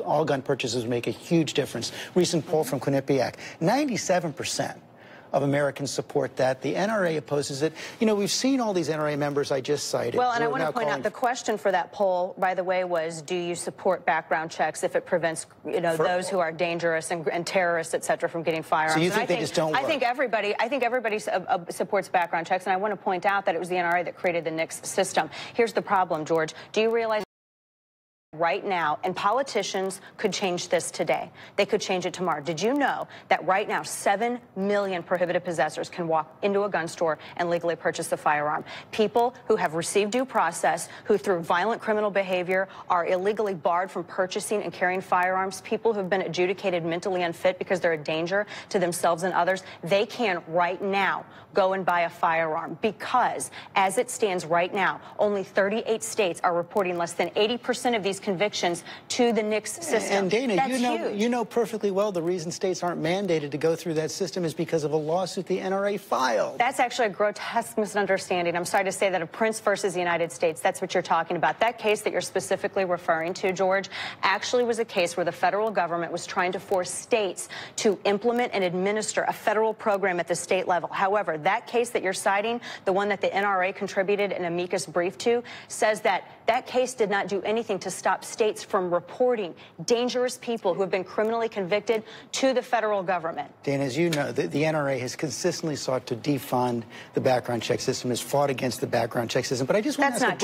All gun purchases make a huge difference. Recent poll from Quinnipiac, 97% of Americans support that. The NRA opposes it. You know, we've seen all these NRA members I just cited. Well, and I want to point out the question for that poll, by the way, was, do you support background checks if it prevents, you know, those who are dangerous and terrorists, et cetera, from getting firearms? So you think they just don't work? I think everybody supports background checks, and I want to point out that it was the NRA that created the NICS system. Here's the problem, George. Do you realize right now, and politicians could change this today. They could change it tomorrow. Did you know that right now 7 million prohibited possessors can walk into a gun store and legally purchase a firearm? People who have received due process, who through violent criminal behavior are illegally barred from purchasing and carrying firearms, people who have been adjudicated mentally unfit because they're a danger to themselves and others, they can right now go and buy a firearm because, as it stands right now, only 38 states are reporting less than 80% of these convictions to the NICS system. And Dana, That's you know perfectly well the reason states aren't mandated to go through that system is because of a lawsuit the NRA filed. That's actually a grotesque misunderstanding. I'm sorry to say that of Prince versus the United States, that's what you're talking about. That case that you're specifically referring to, George, actually was a case where the federal government was trying to force states to implement and administer a federal program at the state level. However, that case that you're citing, the one that the NRA contributed an amicus brief to, says that that case did not do anything to stop states from reporting dangerous people who have been criminally convicted to the federal government. Dan, as you know, the NRA has consistently sought to defund the background check system, has fought against the background check system. But I just want to ask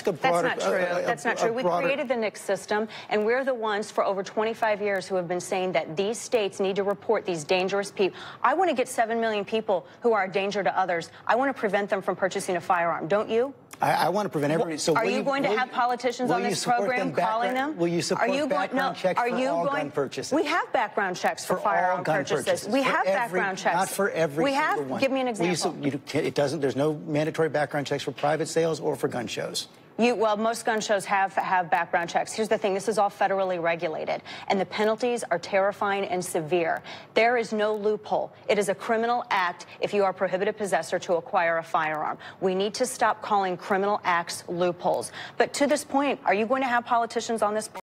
That's not true. We created the NICS system, and we're the ones for over 25 years who have been saying that these states need to report these dangerous people. I want to get 7 million people who are a danger to others. I want to prevent them from purchasing a firearm. Don't you? I want to prevent everybody. So are you going to have politicians on this program calling them? Will you support background checks for all gun purchases? We have background checks for firearm purchases. We have background checks. Not for every single one. Give me an example. There's no mandatory background checks for private sales or for gun shows. Well, most gun shows have background checks. Here's the thing. This is all federally regulated, and the penalties are terrifying and severe. There is no loophole. It is a criminal act if you are a prohibited possessor to acquire a firearm. We need to stop calling criminal acts loopholes. But to this point, are you going to have politicians on this program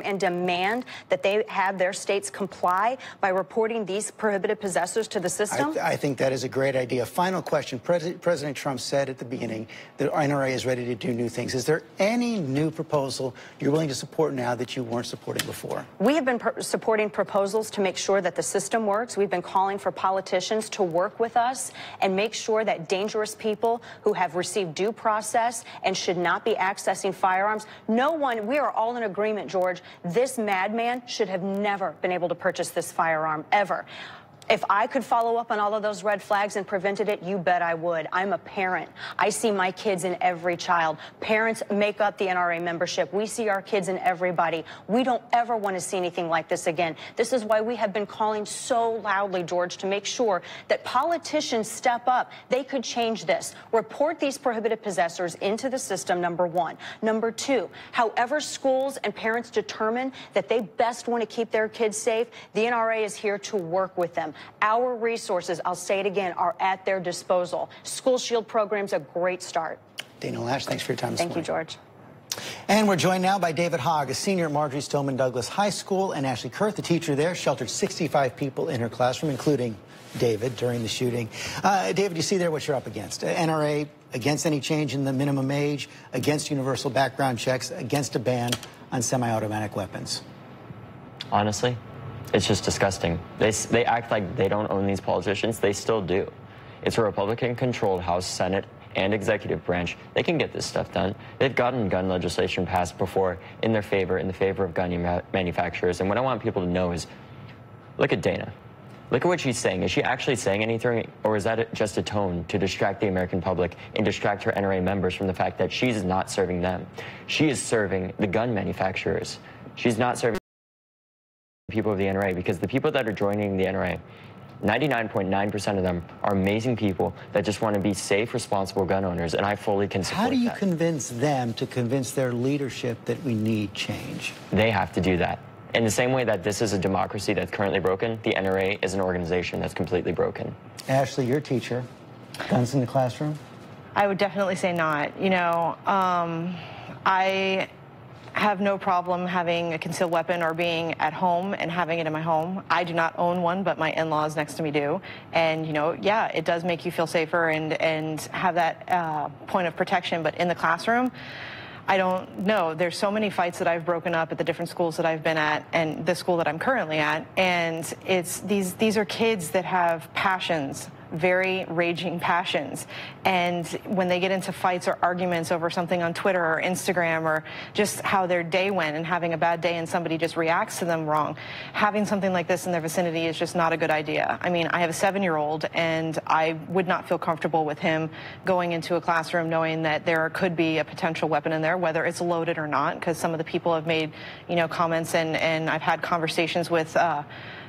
and demand that they have their states comply by reporting these prohibited possessors to the system? I think that is a great idea. Final question. President Trump said at the beginning that NRA is ready to do new things. Is there any new proposal you're willing to support now that you weren't supporting before? We have been supporting proposals to make sure that the system works. We've been calling for politicians to work with us and make sure that dangerous people who have received due process and should not be accessing firearms, we are all in agreement, George. This madman should have never been able to purchase this firearm, ever. If I could follow up on all of those red flags and prevented it, you bet I would. I'm a parent. I see my kids in every child. Parents make up the NRA membership. We see our kids in everybody. We don't ever want to see anything like this again. This is why we have been calling so loudly, George, to make sure that politicians step up. They could change this. Report these prohibited possessors into the system, number one. Number two, however schools and parents determine that they best want to keep their kids safe, the NRA is here to work with them. Our resources, I'll say it again, are at their disposal. School Shield program's a great start. Dana Loesch, thanks for your time this morning. Thank you, George. And we're joined now by David Hogg, a senior at Marjorie Stoneman Douglas High School, and Ashley Kurth, the teacher there, sheltered 65 people in her classroom, including David, during the shooting. David, you see there what you're up against. NRA against any change in the minimum age, against universal background checks, against a ban on semi-automatic weapons. Honestly, it's just disgusting. They act like they don't own these politicians. They still do. It's a Republican-controlled House, Senate, and executive branch. They can get this stuff done. They've gotten gun legislation passed before in their favor, in the favor of gun manufacturers. And what I want people to know is, look at Dana. Look at what she's saying. Is she actually saying anything, or is that just a tone to distract the American public and distract her NRA members from the fact that she's not serving them? She is serving the gun manufacturers. She's not serving people of the NRA, because the people that are joining the NRA, 99.9% of them are amazing people that just want to be safe, responsible gun owners, and I fully can support that. How do you convince them to convince their leadership that we need change? They have to do that. In the same way that this is a democracy that's currently broken, the NRA is an organization that's completely broken. Ashley, your teacher, guns in the classroom? I would definitely say not. You know, I have no problem having a concealed weapon or being at home and having it in my home. I do not own one, but my in-laws next to me do. And, you know, yeah, it does make you feel safer and have that point of protection. But in the classroom, I don't know. There's so many fights that I've broken up at the different schools that I've been at and the school that I'm currently at. And it's these are kids that have passions, very raging passions. And when they get into fights or arguments over something on Twitter or Instagram or just how their day went and having a bad day and somebody just reacts to them wrong, having something like this in their vicinity is just not a good idea. I mean, I have a 7-year-old and I would not feel comfortable with him going into a classroom knowing that there could be a potential weapon in there, whether it's loaded or not, because some of the people have made, you know, comments and I've had conversations with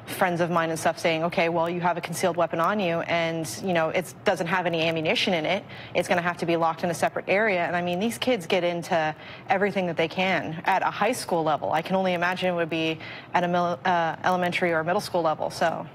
friends of mine and stuff saying, okay, well, you have a concealed weapon on you and, you know, it doesn't have any ammunition in it. It's going to have to be locked in a separate area. And I mean, these kids get into everything that they can at a high school level. I can only imagine it would be at a elementary or middle school level. So